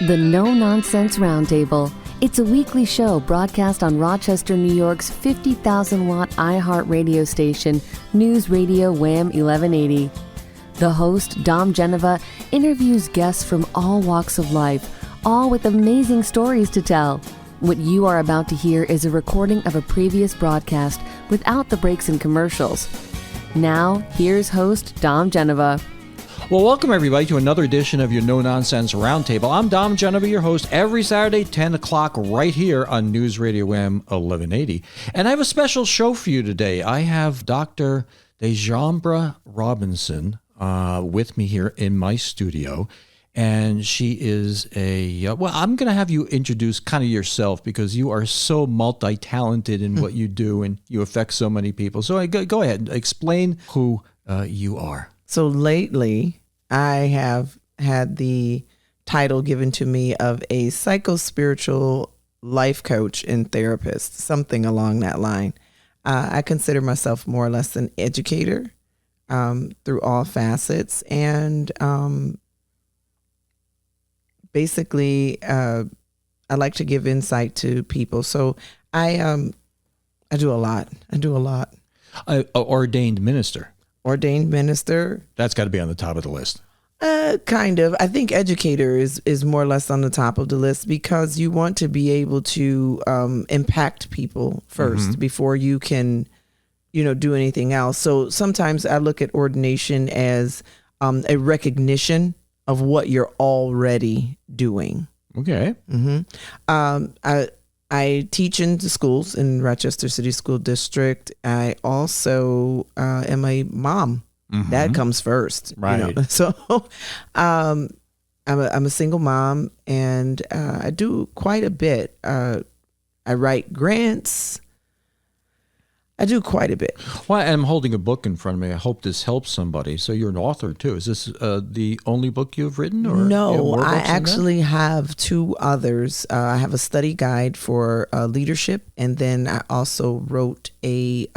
The No Nonsense Roundtable. It's a weekly show broadcast on Rochester, New York's 50,000-watt iHeart radio station, News Radio Wham 1180. The host, Dom Geneva, interviews guests from all walks of life, all with amazing stories to tell. What you are about to hear is a recording of a previous broadcast without the breaks and commercials. Now, here's host Dom Geneva. Well, welcome everybody to another edition of your No Nonsense Roundtable. I'm Dom Geneva, your host, every Saturday, 10 o'clock, right here on News Radio Wham 1180. And I have a special show for you today. I have Dr. Desjamebra Robinson with me here in my studio. And she is I'm going to have you introduce kind of yourself because you are so multi-talented in what you do and you affect so many people. So go ahead, explain who you are. So lately, I have had the title given to me of a psycho-spiritual life coach and therapist, something along that line. I consider myself more or less an educator through all facets. And basically, I like to give insight to people. So I do a lot. Ordained minister. Ordained minister. That's got to be on the top of the list. Kind of. I think educator is more or less on the top of the list because you want to be able to impact people first before you can, do anything else. So sometimes I look at ordination as a recognition of what you're already doing. Okay. I teach in the schools in Rochester City School District. I also am a mom. That comes first, right? So I'm a single mom, and I do quite a bit. I write grants. I do quite a bit. Well, I'm holding a book in front of me. I hope this helps somebody. So you're an author too. Is this the only book you've written? Or no, I actually have two others. I have a study guide for leadership, and then I also wrote a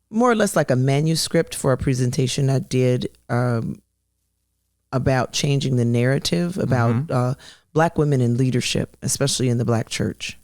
more or less like a manuscript for a presentation I did about changing the narrative about Black women in leadership, especially in the Black church.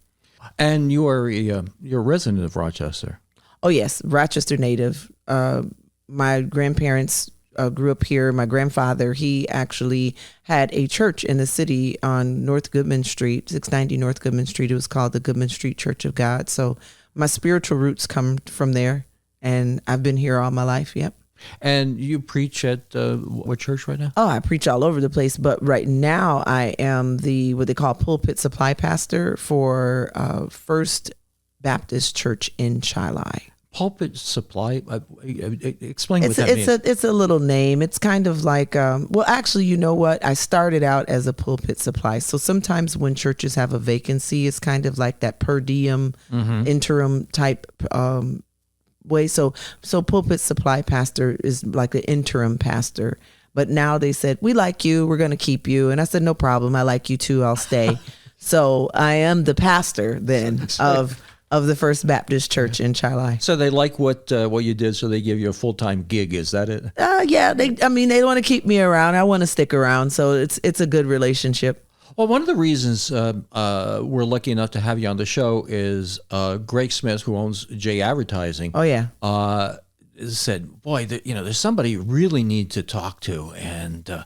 And you're a resident of Rochester. Oh, yes. Rochester native. My grandparents grew up here. My grandfather, he actually had a church in the city on North Goodman Street, 690 North Goodman Street. It was called the Goodman Street Church of God. So my spiritual roots come from there. And I've been here all my life. Yep. And you preach at what church right now? Oh, I preach all over the place. But right now I am what they call pulpit supply pastor for First Baptist Church in Chilai. Pulpit supply? Explain what that means. It's a little name. It's kind of like, actually, you know what? I started out as a pulpit supply. So sometimes when churches have a vacancy, it's kind of like that per diem, interim type way. So pulpit supply pastor is like an interim pastor. But now they said, we like you. We're going to keep you. And I said, no problem. I like you too. I'll stay. So I am the pastor then of the First Baptist Church in Chilai. So they like what you did, so they give you a full-time gig. Is that it? Yeah. They want to keep me around. I want to stick around. So it's a good relationship. Well, one of the reasons we're lucky enough to have you on the show is Greg Smith, who owns J Advertising. Oh, yeah. Said, boy, there's somebody you really need to talk to. And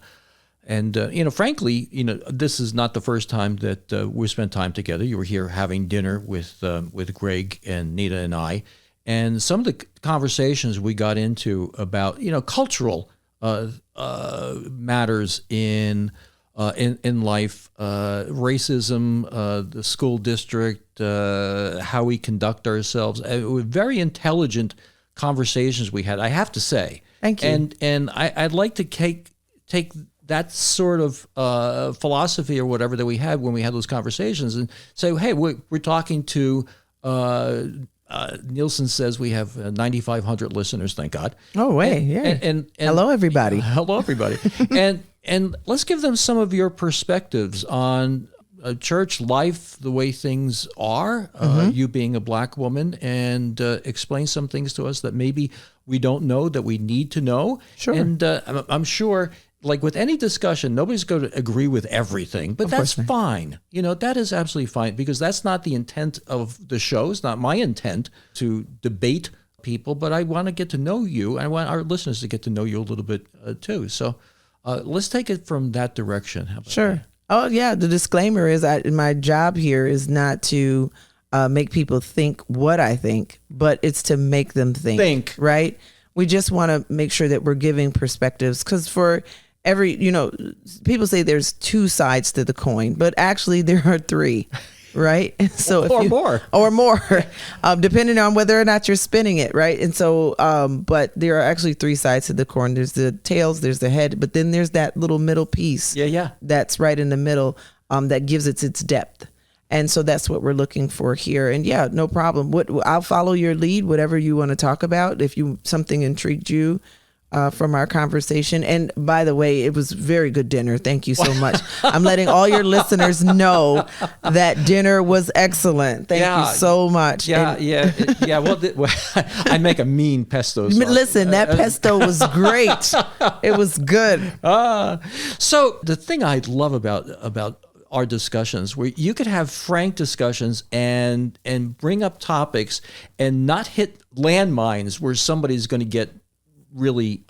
frankly, this is not the first time that we spent time together. You were here having dinner with Greg and Nita and I. And some of the conversations we got into about, cultural matters in life, racism, the school district, how we conduct ourselves. Very intelligent conversations we had, I have to say. Thank you. And I'd like to take that sort of philosophy or whatever that we had when we had those conversations and say, hey, we're talking to Nielsen says we have 9,500 listeners, thank God. Oh, wait, yeah. And hello, everybody. Hello, everybody. and let's give them some of your perspectives on church life, the way things are, you being a Black woman, and explain some things to us that maybe we don't know that we need to know. Sure. And I'm sure like with any discussion, nobody's going to agree with everything, but that's fine. That is absolutely fine, because that's not the intent of the show. It's not my intent to debate people, but I want to get to know you. I want our listeners to get to know you a little bit too. So let's take it from that direction. How about Sure. that? Oh, yeah. The disclaimer is my job here is not to make people think what I think, but it's to make them think. Right? We just want to make sure that we're giving perspectives, because for every, people say there's two sides to the coin, but actually there are three, right? So or more, depending on whether or not you're spinning it, right? And so, but there are actually three sides to the coin. There's the tails, there's the head, but then there's that little middle piece. Yeah. That's right in the middle, that gives it its depth. And so that's what we're looking for here. And yeah, no problem. I'll follow your lead, whatever you want to talk about. If something intrigued you from our conversation. And by the way, it was very good dinner. Thank you so much. I'm letting all your listeners know that dinner was excellent. Thank you so much. Yeah. Well, I make a mean pesto sauce. Listen, that pesto was great. It was good. So the thing I love about our discussions, where you could have frank discussions and bring up topics and not hit landmines where somebody's going to get really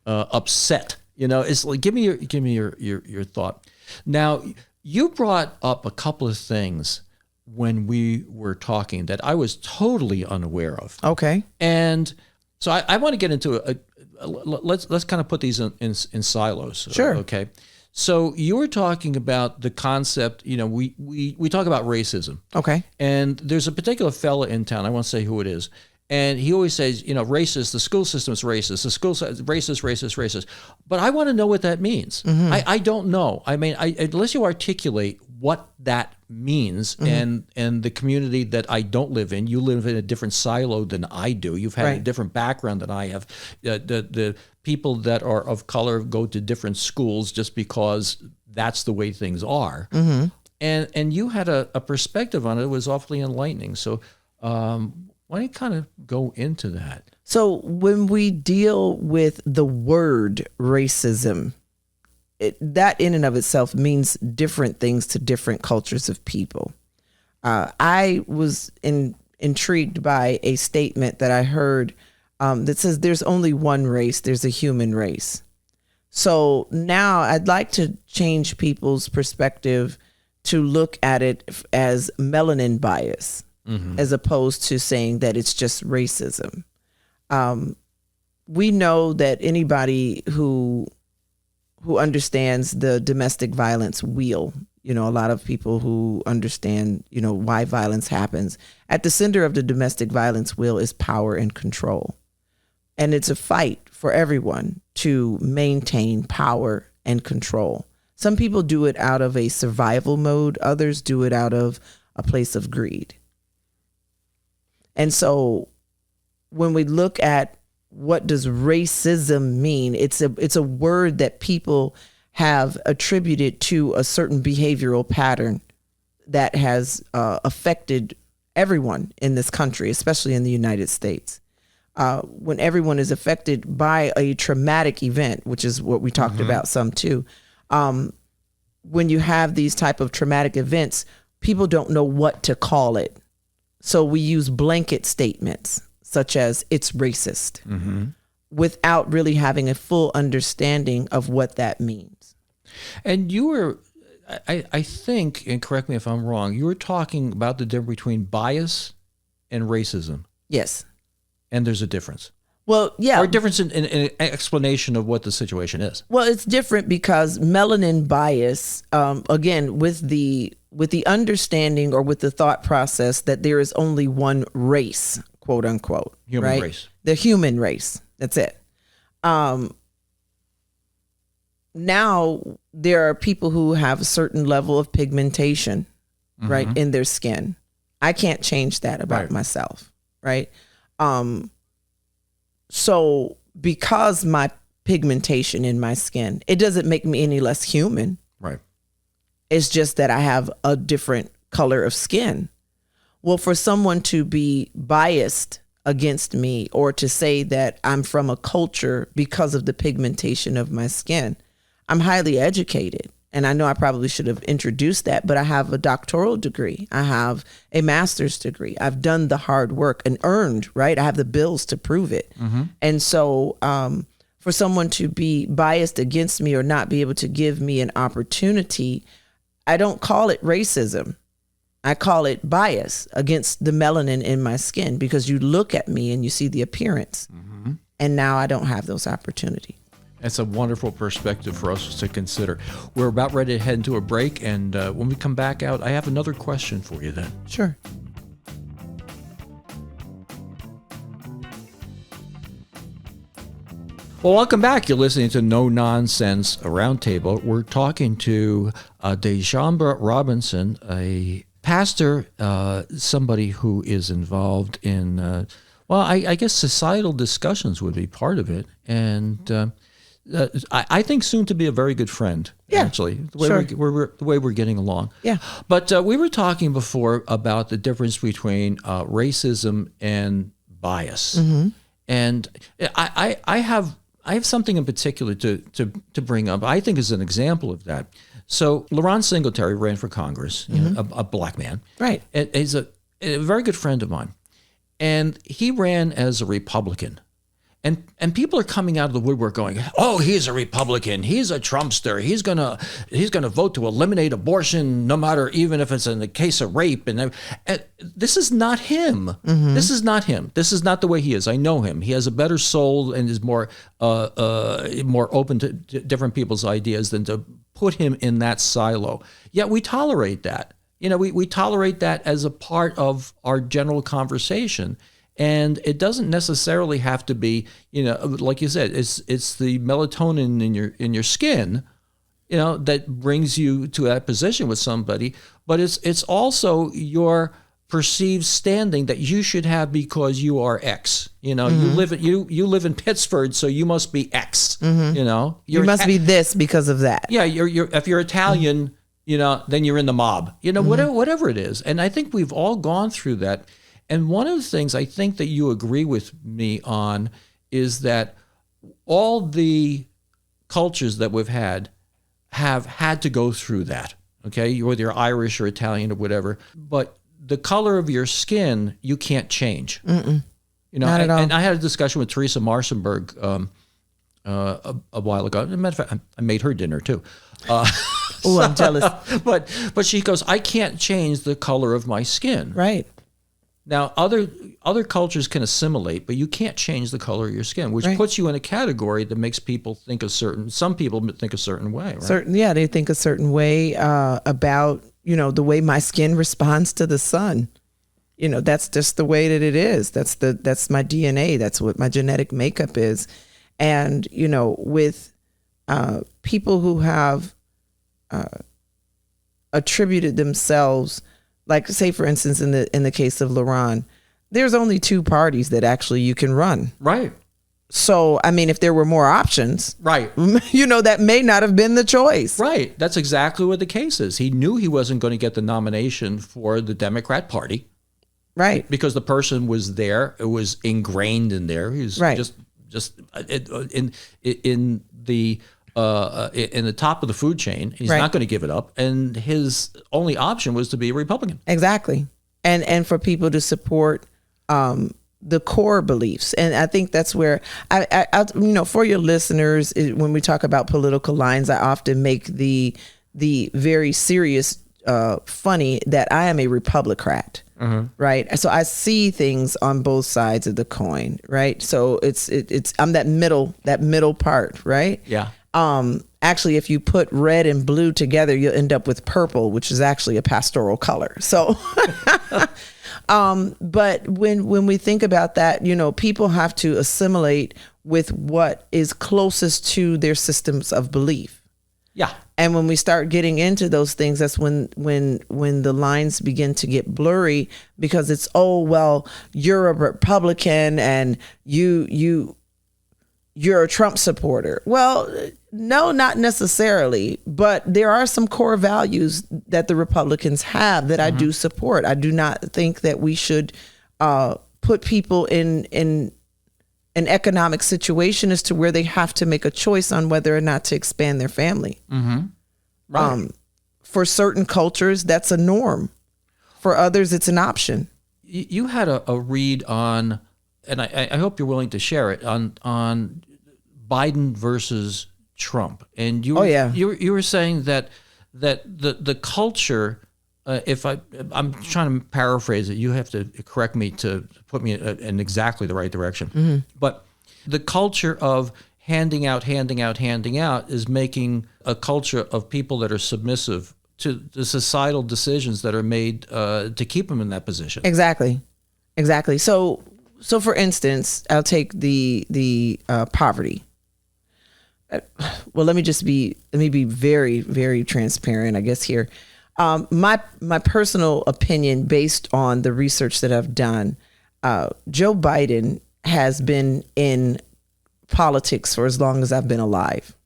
upset. It's like, give me your thought. Now, you brought up a couple of things when we were talking that I was totally unaware of. Okay. And so I want to get into let's kind of put these in silos. Sure. Okay. So you were talking about the concept, we talk about racism. Okay. And there's a particular fella in town, I won't say who it is, and he always says, racist, the school system's racist, the school racist. But I want to know what that means. Mm-hmm. I don't know. I mean, unless you articulate what that means, mm-hmm. and the community that I don't live in, you live in a different silo than I do. You've had a different background than I have. The people that are of color go to different schools just because that's the way things are. Mm-hmm. And you had a perspective on it that was awfully enlightening. So why don't you kind of go into that? So when we deal with the word racism, that in and of itself means different things to different cultures of people. I was intrigued by a statement that I heard that says there's only one race, there's a human race. So now I'd like to change people's perspective to look at it as melanin bias, mm-hmm. as opposed to saying that it's just racism. We know that anybody who understands the domestic violence wheel, a lot of people who understand, why violence happens. At the center of the domestic violence wheel is power and control. And it's a fight for everyone to maintain power and control. Some people do it out of a survival mode. Others do it out of a place of greed. And so when we look at what does racism mean, it's a word that people have attributed to a certain behavioral pattern that has affected everyone in this country, especially in the United States. When everyone is affected by a traumatic event, which is what we talked mm-hmm. about some too. When you have these type of traumatic events, people don't know what to call it. So we use blanket statements such as it's racist, mm-hmm. without really having a full understanding of what that means. And you were, I think, and correct me if I'm wrong, you were talking about the difference between bias and racism. Yes. And there's a difference. Well, yeah. Or a difference in explanation of what the situation is. Well, it's different because melanin bias, again, with the understanding or with the thought process that there is only one race, quote unquote, human right? race. The human race. That's it. Now there are people who have a certain level of pigmentation, mm-hmm. right, in their skin. I can't change that about myself, right? So because my pigmentation in my skin, it doesn't make me any less human. Right. It's just that I have a different color of skin. Well, for someone to be biased against me or to say that I'm from a culture because of the pigmentation of my skin, I'm highly educated. And I know I probably should have introduced that, but I have a doctoral degree. I have a master's degree. I've done the hard work and earned, right? I have the bills to prove it. And so for someone to be biased against me or not be able to give me an opportunity, I don't call it racism. I call it bias against the melanin in my skin, because you look at me and you see the appearance. And now I don't have those opportunities. That's a wonderful perspective for us to consider. We're about ready to head into a break, and when we come back out, I have another question for you then. Sure. Well, welcome back. You're listening to No Nonsense Roundtable. We're talking to Desjamebra Robinson, a pastor, somebody who is involved in, I guess societal discussions would be part of it, and I think soon to be a very good friend. Yeah, actually, the way sure. the way we're getting along. Yeah, but we were talking before about the difference between racism and bias, and I have something in particular to bring up. I think is an example of that. So Laurent Singletary ran for Congress, a black man, right? And he's a very good friend of mine, and he ran as a Republican. And people are coming out of the woodwork going, oh, he's a Republican, he's a Trumpster, he's gonna vote to eliminate abortion, no matter, even if it's in the case of rape. And this is not him. This is not him. This is not the way he is. I know him. He has a better soul and is more open to different people's ideas than to put him in that silo. Yet we tolerate that. We tolerate that as a part of our general conversation. And it doesn't necessarily have to be, like you said, it's the melatonin in your skin, that brings you to that position with somebody. But it's also your perceived standing that you should have because you are X. You live in Pittsburgh, so you must be X. You must be this because of that. Yeah, if you're Italian, then you're in the mob. Whatever it is. And I think we've all gone through that. And one of the things I think that you agree with me on is that all the cultures that we've had have had to go through that, okay? Whether you're Irish or Italian or whatever. But the color of your skin, you can't change. Not at all. And I had a discussion with Teresa Marsenberg a while ago. As a matter of fact, I made her dinner too. Oh, I'm jealous. But she goes, I can't change the color of my skin. Right. Now, other cultures can assimilate, but you can't change the color of your skin, which puts you in a category that makes people think some people think a certain way, right? They think a certain way about, the way my skin responds to the sun. That's just the way that it is. That's my DNA. That's what my genetic makeup is. And, with people who have attributed themselves, like, say, for instance, in the case of Laurent, there's only two parties that actually you can run. Right. So, I mean, if there were more options, right, that may not have been the choice. Right. That's exactly what the case is. He knew he wasn't going to get the nomination for the Democrat Party. Right. Because the person was there. It was ingrained in there. He's just in the top of the food chain. He's not going to give it up. And his only option was to be a Republican. Exactly. And for people to support the core beliefs. And I think that's where I for your listeners, when we talk about political lines, I often make the very serious funny that I am a Republicrat. Right. So I see things on both sides of the coin. Right. So it's I'm that middle part. Right. Yeah. Actually, if you put red and blue together, you'll end up with purple, which is actually a pastoral color. So, but when we think about that, people have to assimilate with what is closest to their systems of belief. Yeah. And when we start getting into those things, that's when the lines begin to get blurry, because it's, oh, well, you're a Republican and you're a Trump supporter. Well, no, not necessarily, but there are some core values that the Republicans have that I do support. I do not think that we should put people in an economic situation as to where they have to make a choice on whether or not to expand their family. Right. For certain cultures, that's a norm. For others, it's an option. You had a read on, and I hope you're willing to share it, on Biden versus Trump. And you were saying that the culture, I'm trying to paraphrase it, you have to correct me to put me in exactly the right direction. But the culture of handing out is making a culture of people that are submissive to the societal decisions that are made to keep them in that position. Exactly. So for instance, I'll take the poverty. Well, let me be very, very transparent, I guess here. My personal opinion, based on the research that I've done, Joe Biden has been in politics for as long as I've been alive.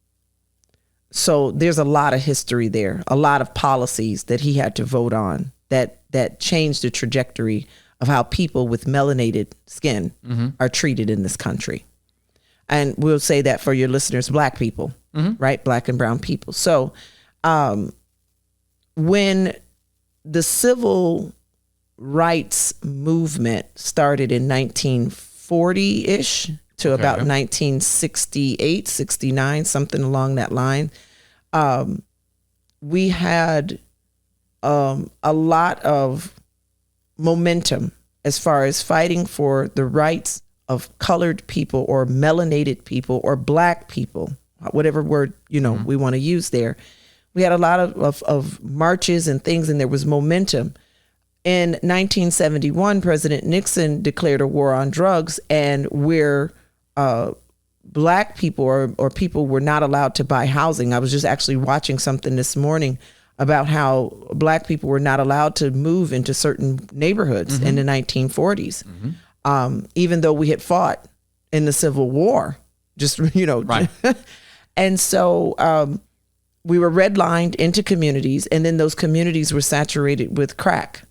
So there's a lot of history there, a lot of policies that he had to vote on that changed the trajectory of how people with melanated skin are treated in this country. And we'll say that for your listeners, Black people, right? Black and brown people. So when the civil rights movement started in 1940-ish to about 1968, 69, something along that line, we had a lot of momentum as far as fighting for the rights of colored people or melanated people or Black people, whatever word, we want to use there. We had a lot of marches and things, and there was momentum. In 1971, President Nixon declared a war on drugs, and where Black people or people were not allowed to buy housing. I was just actually watching something this morning about how Black people were not allowed to move into certain neighborhoods in the 1940s. Even though we had fought in the Civil War, right. And so we were redlined into communities, and then those communities were saturated with crack.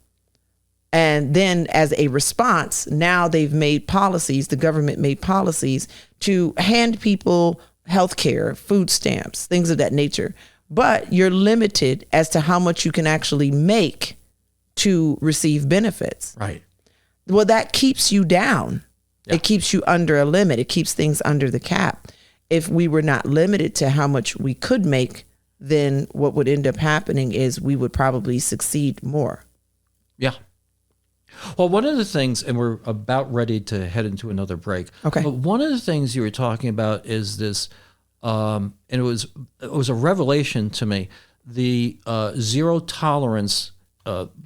And then as a response, now they've made policies, the government made policies to hand people health care, food stamps, things of that nature. But you're limited as to how much you can actually make to receive benefits. Right. Well, that keeps you down. Yeah. It keeps you under a limit. It keeps things under the cap. If we were not limited to how much we could make, then what would end up happening is we would probably succeed more. Yeah. Well, one of the things, and we're about ready to head into another break. Okay. But one of the things you were talking about is this, and it was a revelation to me, the zero tolerance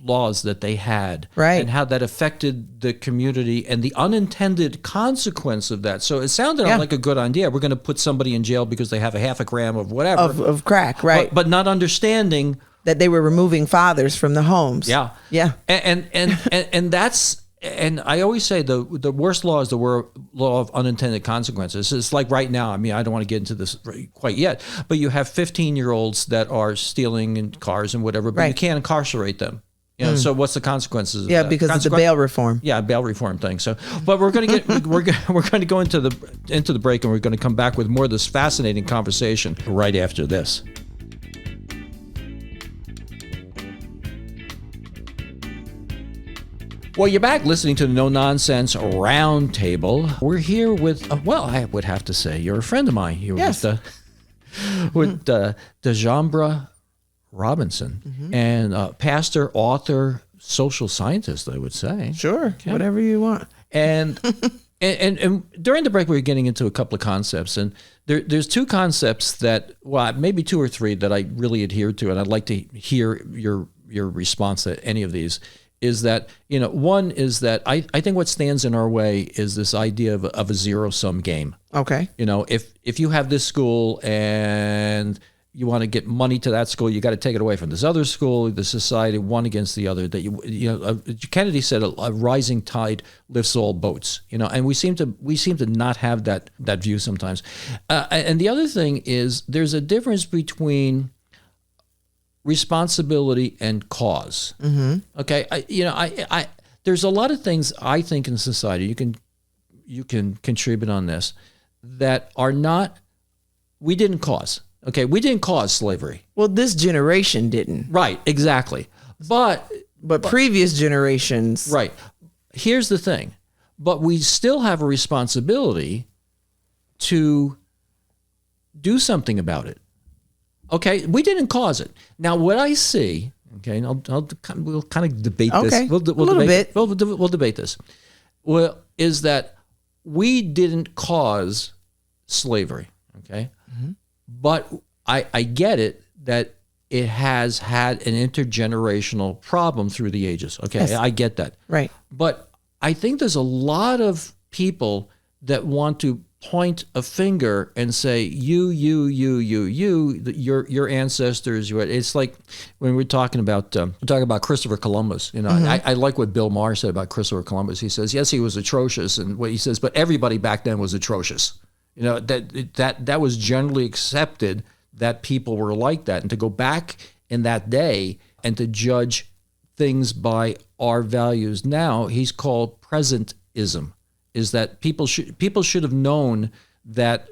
laws that they had, right, and how that affected the community and the unintended consequence of that. So it sounded like a good idea. We're going to put somebody in jail because they have a half a gram of whatever of crack, right? But not understanding that they were removing fathers from the homes. Yeah. And that's, and I always say the worst law is the law of unintended consequences. It's like right now, I mean, I don't want to get into this quite yet, but you have 15-year-olds that are stealing in cars and whatever, but you can't incarcerate them. So what's the consequences of that? Because of the bail reform. Yeah, bail reform thing. So, but we're going to get we're going to go into the break, and we're going to come back with more of this fascinating conversation right after this. Well, you're back listening to the No Nonsense Roundtable. We're here with, I would have to say, you're a friend of mine. You're with Desjamebra Robinson, and pastor, author, social scientist, I would say. Sure, whatever you want. And and during the break, we were getting into a couple of concepts, and there's two concepts that, maybe two or three that I really adhere to, and I'd like to hear your response to any of these. Is that, one is that I think what stands in our way is this idea of a zero-sum game. Okay. If you have this school and you want to get money to that school, you got to take it away from this other school, the society, one against the other. That Kennedy said a rising tide lifts all boats, and we seem to not have that view sometimes. And the other thing is there's a difference between responsibility and cause. Okay, I there's a lot of things I think in society you can contribute on this, that are not, we didn't cause. Okay, we didn't cause slavery. Well, this generation didn't. Right, exactly. But previous generations. Right. Here's the thing. But we still have a responsibility to do something about it. Okay, we didn't cause it. Now, what I see, okay, and we'll kind of debate this. Okay, We'll a little debate, bit. We'll debate this. Well, is that we didn't cause slavery, okay? Mm-hmm. But I get it that it has had an intergenerational problem through the ages. Okay, Yes. I get that. Right. But I think there's a lot of people that want to point a finger and say, your ancestors. It's like when we're talking about Christopher Columbus. You know, I like what Bill Maher said about Christopher Columbus. He says, yes, he was atrocious, and what he says, but everybody back then was atrocious. You know, that was generally accepted that people were like that, and to go back in that day and to judge things by our values now, he's called presentism. Is that people should have known that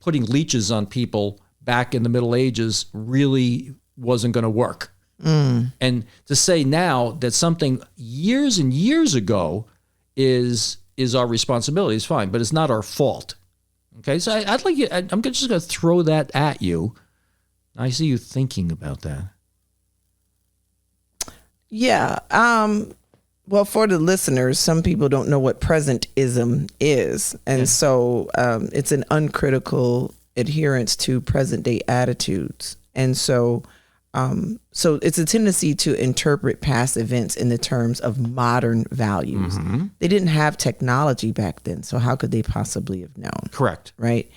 putting leeches on people back in the Middle Ages really wasn't going to work. And to say now that something years and years ago is our responsibility is fine, but it's not our fault. Okay, so I'd like you. I'm just going to throw that at you. I see you thinking about that. Yeah. Well, for the listeners, some people don't know what presentism is. And so it's an uncritical adherence to present day attitudes. And so it's a tendency to interpret past events in the terms of modern values. Mm-hmm. They didn't have technology back then, so how could they possibly have known? Correct. Right?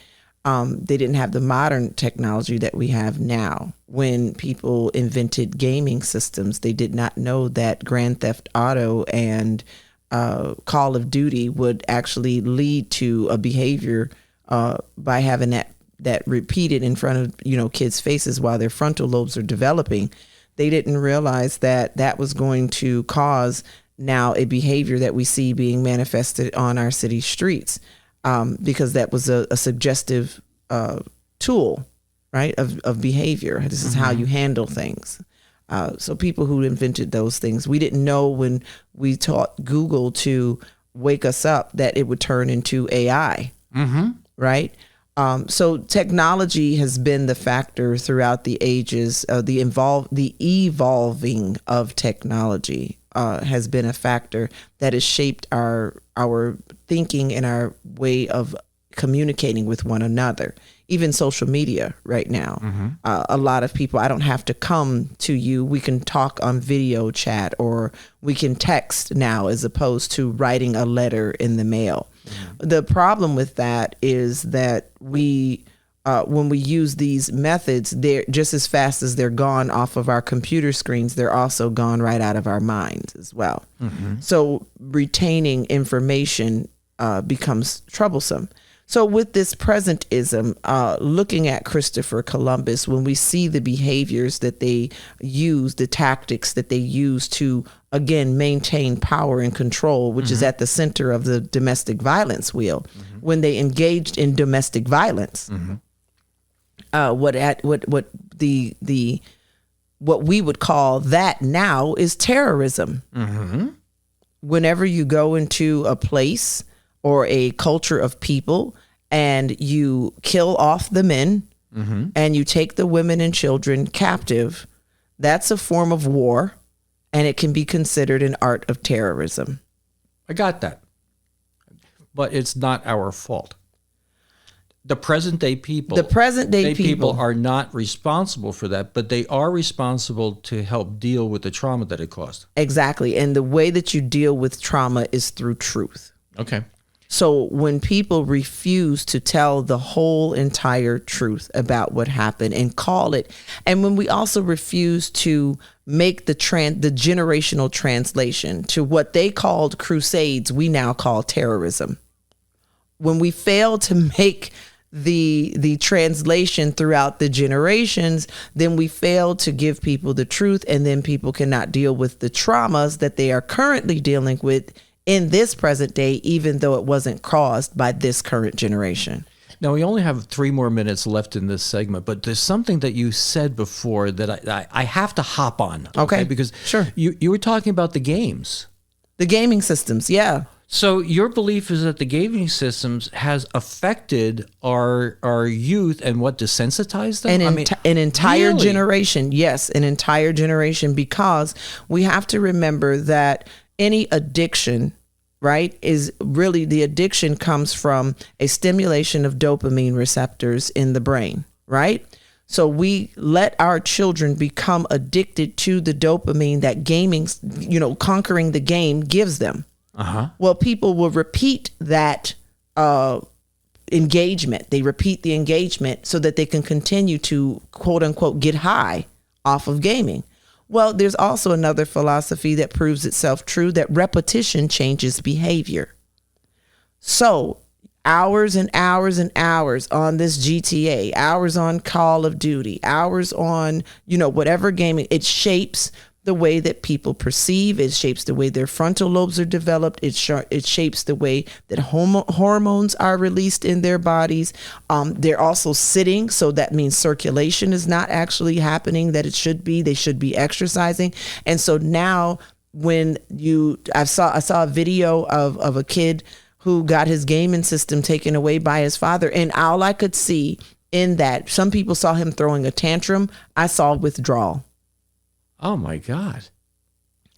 They didn't have the modern technology that we have now. When people invented gaming systems, they did not know that Grand Theft Auto and Call of Duty would actually lead to a behavior by having that repeated in front of kids' faces while their frontal lobes are developing. They didn't realize that was going to cause now a behavior that we see being manifested on our city streets. Because that was a suggestive tool, right, of behavior. This is how you handle things. So people who invented those things, we didn't know when we taught Google to wake us up that it would turn into AI, right? So technology has been the factor throughout the ages. The evolving of technology has been a factor that has shaped our thinking and our way of communicating with one another. Even social media right now, a lot of people, I don't have to come to you. We can talk on video chat, or we can text now as opposed to writing a letter in the mail. The problem with that is that we, when we use these methods, they're just as fast as they're gone off of our computer screens, they're also gone right out of our minds as well. So retaining information becomes troublesome. So with this presentism, looking at Christopher Columbus, when we see the behaviors that they use, the tactics that they use to, again, maintain power and control, which is at the center of the domestic violence wheel, when they engaged in domestic violence, what we would call that now is terrorism. Whenever you go into a place or a culture of people and you kill off the men and you take the women and children captive, that's a form of war, and it can be considered an art of terrorism. I got that. But it's not our fault. The present day people are not responsible for that, but they are responsible to help deal with the trauma that it caused. Exactly. And the way that you deal with trauma is through truth. Okay. So when people refuse to tell the whole entire truth about what happened and call it, and when we also refuse to make the generational translation to what they called crusades, we now call terrorism. When we fail to make the translation throughout the generations, then we fail to give people the truth, and then people cannot deal with the traumas that they are currently dealing with in this present day, even though it wasn't caused by this current generation. Now, we only have 3 more minutes left in this segment, but there's something that you said before that I have to hop on. Okay. Because sure. You were talking about the games. The gaming systems, yeah. So your belief is that the gaming systems has affected our youth and what, desensitized them? An entire really? generation. Yes, an entire generation, because we have to remember that any addiction, right, is really, the addiction comes from a stimulation of dopamine receptors in the brain, right? So we let our children become addicted to the dopamine that gaming, conquering the game gives them. Uh-huh. Well, people will repeat that engagement. They repeat the engagement so that they can continue to, quote unquote, get high off of gaming. Well, there's also another philosophy that proves itself true, that repetition changes behavior. So hours and hours and hours on this GTA, hours on Call of Duty, hours on, whatever gaming, it shapes the way that people perceive. It shapes the way their frontal lobes are developed. It shapes the way that hormones are released in their bodies. They're also sitting, so that means circulation is not actually happening that it should be. They should be exercising. And so now when I saw a video of a kid who got his gaming system taken away by his father, and all I could see in that, some people saw him throwing a tantrum. I saw withdrawal. Oh my God.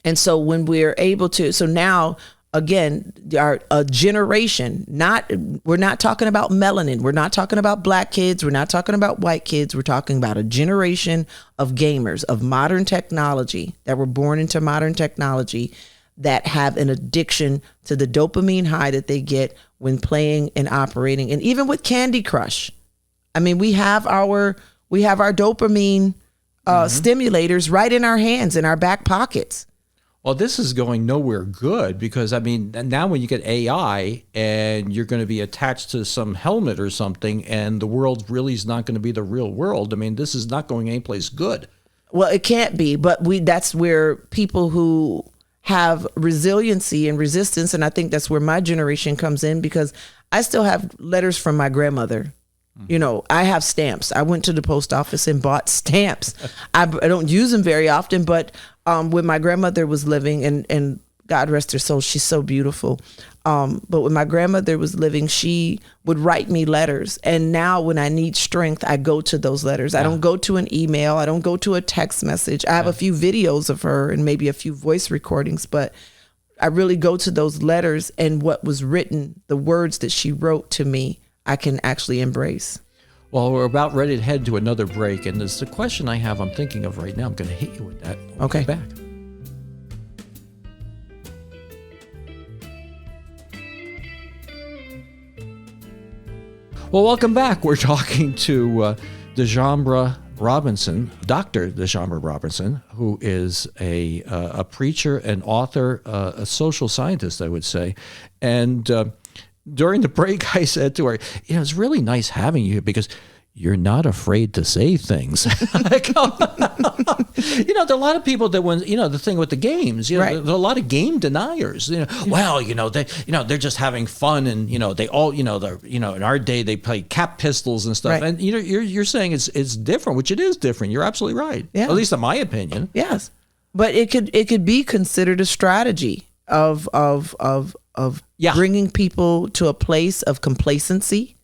And so when we're able to, so now again, a generation, we're not talking about melanin. We're not talking about black kids. We're not talking about white kids. We're talking about a generation of gamers, of modern technology, that were born into modern technology, that have an addiction to the dopamine high that they get when playing and operating. And even with Candy Crush, I mean, we have our dopamine stimulators right in our hands, in our back pockets. Well, this is going nowhere good, because now when you get AI and you're going to be attached to some helmet or something, and the world really is not going to be the real world, this is not going anyplace good. Well, it can't be, but that's where people who have resiliency and resistance, and I think that's where my generation comes in, because I still have letters from my grandmother. I have stamps. I went to the post office and bought stamps. I don't use them very often, but when my grandmother was living, and God rest her soul, she's so beautiful. But when my grandmother was living, she would write me letters. And now when I need strength, I go to those letters. Yeah. I don't go to an email. I don't go to a text message. I have a few videos of her and maybe a few voice recordings, but I really go to those letters, and what was written, the words that she wrote to me, I can actually embrace. Well, we're about ready to head to another break, and there's the question I have I'm thinking of right now. I'm going to hit you with that. Okay. Back. Well, welcome back. We're talking to Desjamebra Robinson, Dr. Desjamebra Robinson, who is a preacher, an author, a social scientist, I would say, and during the break, I said to her, it's really nice having you here, because you're not afraid to say things. There are a lot of people that the thing with the games, right. There are a lot of game deniers. They're just having fun, and they all, in our day they play cap pistols and stuff. Right. And you're saying it's different, which it is different. You're absolutely right. Yeah. At least in my opinion. Yes, but it could be considered a strategy of bringing people to a place of complacency,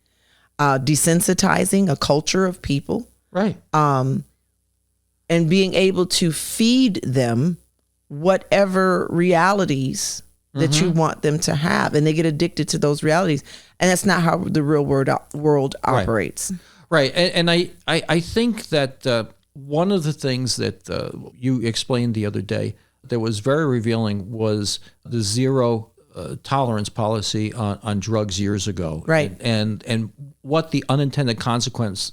desensitizing a culture of people, right? And being able to feed them whatever realities that you want them to have, and they get addicted to those realities, and that's not how the real world operates. Right, and I think that one of the things that you explained the other day that was very revealing was the zero tolerance policy on drugs years ago, right? And what the unintended consequence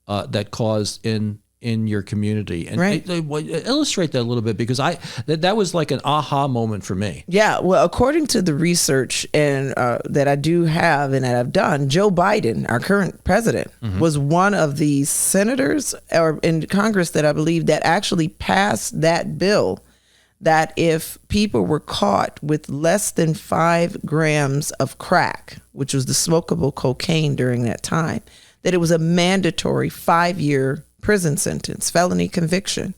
that caused in your community, and right. Illustrate that a little bit, because that was like an aha moment for me. Yeah, well, according to the research and that I do have and that I've done, Joe Biden, our current president, was one of the senators in Congress that I believe that actually passed that bill that if people were caught with less than 5 grams of crack, which was the smokable cocaine during that time, that it was a mandatory 5-year prison sentence, felony conviction.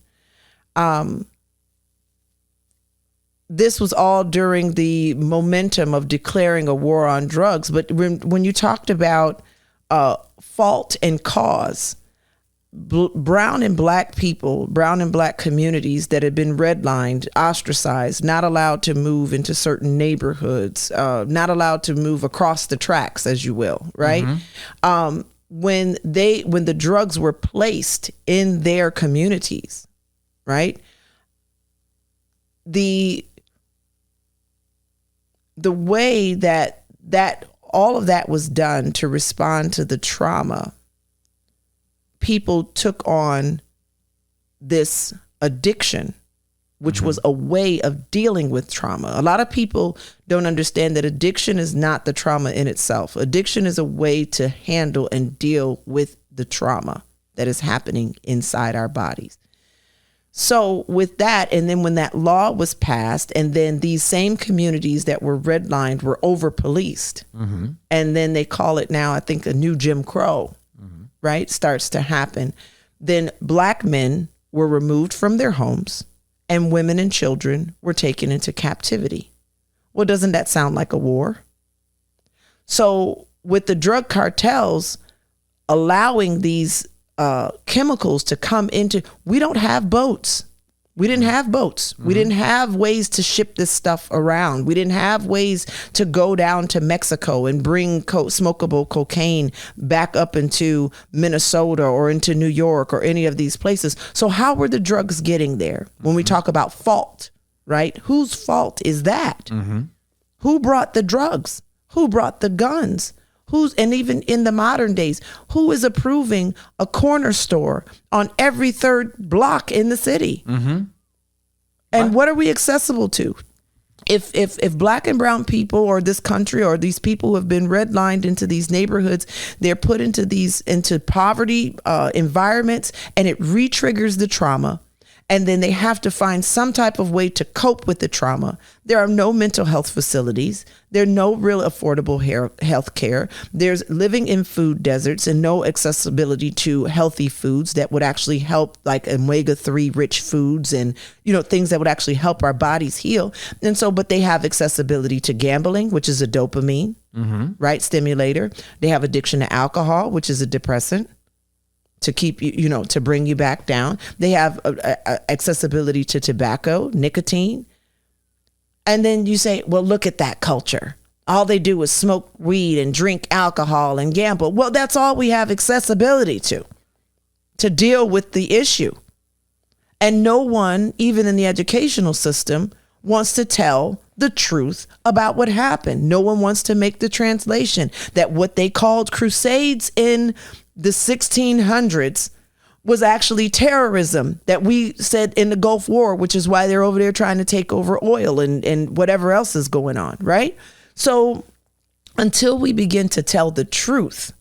This was all during the momentum of declaring a war on drugs. But when you talked about fault and cause, brown and black people, brown and black communities that had been redlined, ostracized, not allowed to move into certain neighborhoods, not allowed to move across the tracks, as you will, right? Mm-hmm. When the drugs were placed in their communities, right? The way that all of that was done to respond to the trauma, people took on this addiction, which was a way of dealing with trauma. A lot of people don't understand that addiction is not the trauma in itself. Addiction is a way to handle and deal with the trauma that is happening inside our bodies. So with that, and then when that law was passed, and then these same communities that were redlined were over-policed, and then they call it now, I think, a new Jim Crow, right, starts to happen, then black men were removed from their homes and women and children were taken into captivity. Well, doesn't that sound like a war? So with the drug cartels allowing these chemicals to come into, we don't have boats. We didn't have boats. We didn't have ways to ship this stuff around. We didn't have ways to go down to Mexico and bring smokable cocaine back up into Minnesota or into New York or any of these places. So how were the drugs getting there? When we talk about fault, right? Whose fault is that? Who brought the drugs? Who brought the guns? And even in the modern days, who is approving a corner store on every third block in the city? And what are we accessible to? If black and brown people or this country or these people who have been redlined into these neighborhoods, they're put into poverty environments, and it re-triggers the trauma. And then they have to find some type of way to cope with the trauma. There are no mental health facilities. There are no real affordable health care. There's living in food deserts and no accessibility to healthy foods that would actually help, like omega-3 rich foods and, things that would actually help our bodies heal. And so, but they have accessibility to gambling, which is a dopamine, right, stimulator. They have addiction to alcohol, which is a depressant, to keep you, to bring you back down. They have accessibility to tobacco, nicotine. And then you say, well, look at that culture. All they do is smoke weed and drink alcohol and gamble. Well, that's all we have accessibility to deal with the issue. And no one, even in the educational system, wants to tell the truth about what happened. No one wants to make the translation that what they called crusades in the 1600s was actually terrorism that we said in the Gulf War, which is why they're over there trying to take over oil and whatever else is going on, right? So until we begin to tell the truth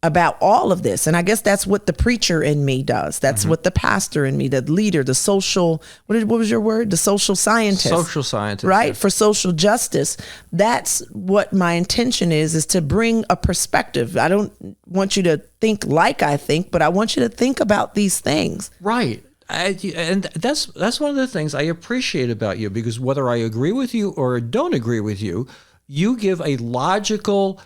about all of this, and I guess that's what the preacher in me does. That's what the pastor in me, the leader, the social, what was your word? The social scientist. Social scientist. Right? Yeah. For social justice. That's what my intention is to bring a perspective. I don't want you to think like I think, but I want you to think about these things. Right. And that's one of the things I appreciate about you, because whether I agree with you or don't agree with you, you give a logical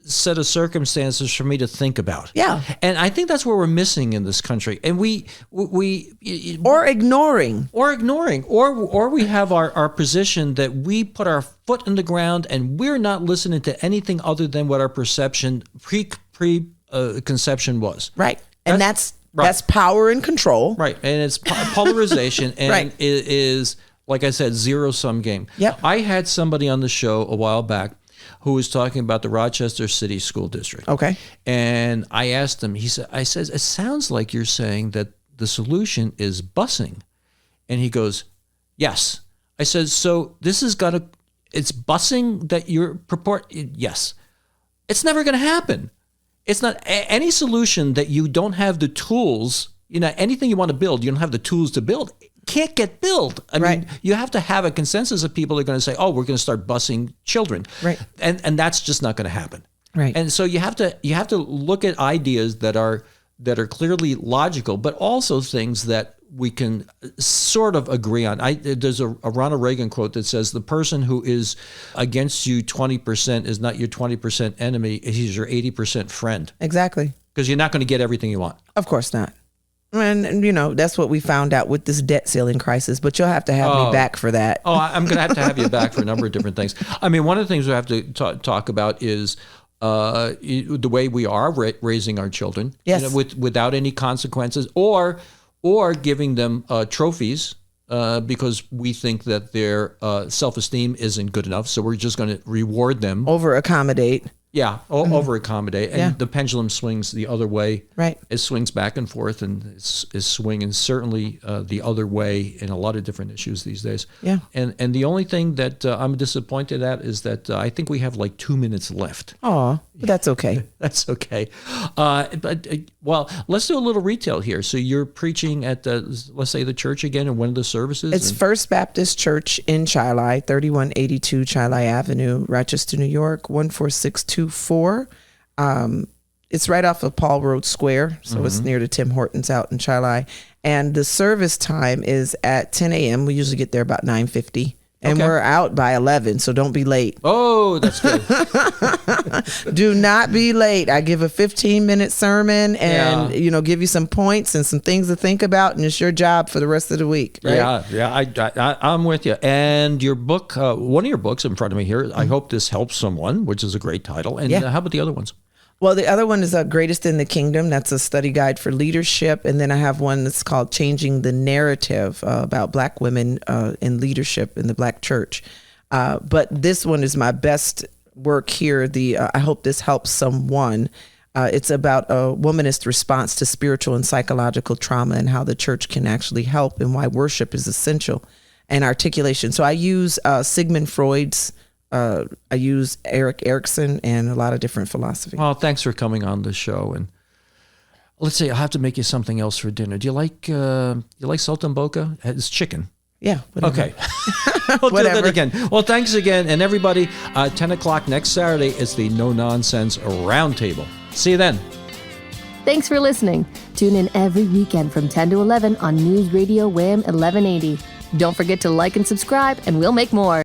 set of circumstances for me to think about. Yeah. And I think that's where we're missing in this country. And we or ignoring. Or we have our position that we put our foot in the ground and we're not listening to anything other than what our perception conception was. Right. And that's power and control. Right. And it's polarization and right. It is, like I said, zero-sum game. Yep. I had somebody on the show a while back who was talking about the Rochester City School District. Okay. And I asked him, I says, it sounds like you're saying that the solution is busing. And he goes, yes. I said, so this is it's busing that you're yes. It's never going to happen. It's not any solution that you don't have the tools, anything you want to build, you don't have the tools to build. can't get built. I Right. mean, you have to have a consensus of people that are going to say, oh, we're going to start busing children. Right. And that's just not going to happen. Right. And so you have to look at ideas that are clearly logical, but also things that we can sort of agree on. There's a Ronald Reagan quote that says, the person who is against you 20% is not your 20% enemy, he's your 80% friend. Exactly. Because you're not going to get everything you want. Of course not. And, that's what we found out with this debt ceiling crisis, but you'll have to have me back for that. I'm going to have you back for a number of different things. I mean, one of the things we have to talk about is the way we are raising our children. Yes. Without any consequences or giving them trophies because we think that their self-esteem isn't good enough. So we're just going to reward them. Over accommodate. Yeah, over accommodate. And Yeah. the pendulum swings the other way. Right. It swings back and forth and is swinging certainly the other way in a lot of different issues these days. Yeah. And the only thing that I'm disappointed at is that I think we have like 2 minutes left. Oh, but that's okay. That's okay. Well, let's do a little retail here. So you're preaching at, let's say, the church again, and one of the services? It's First Baptist Church in Chili, 3182 Chili Avenue, Rochester, New York, 14624. It's right off of Paul Road Square, so it's near the Tim Hortons out in Chili. And the service time is at 10 a.m. We usually get there about 9:50. And we're out by 11, so don't be late. Oh, that's good. Do not be late. I give a 15-minute sermon and, give you some points and some things to think about, and it's your job for the rest of the week. Right? Yeah, I'm with you. And your book, one of your books in front of me here, I hope this helps someone, which is a great title. And how about the other ones? Well, the other one is Greatest in the Kingdom. That's a study guide for leadership. And then I have one that's called Changing the Narrative about Black women in leadership in the Black church. But this one is my best work here. I hope this helps someone. It's about a womanist response to spiritual and psychological trauma and how the church can actually help and why worship is essential and articulation. So I use Sigmund Freud's I use Eric Erickson and a lot of different philosophy. Well, thanks for coming on the show. And let's say I'll have to make you something else for dinner. Do you like saltimbocca? It's chicken. Yeah. Whatever. Okay. We'll do that again. Well, thanks again. And everybody, 10 o'clock next Saturday is the No Nonsense Roundtable. See you then. Thanks for listening. Tune in every weekend from 10 to 11 on News Radio Wham 1180. Don't forget to like and subscribe, and we'll make more.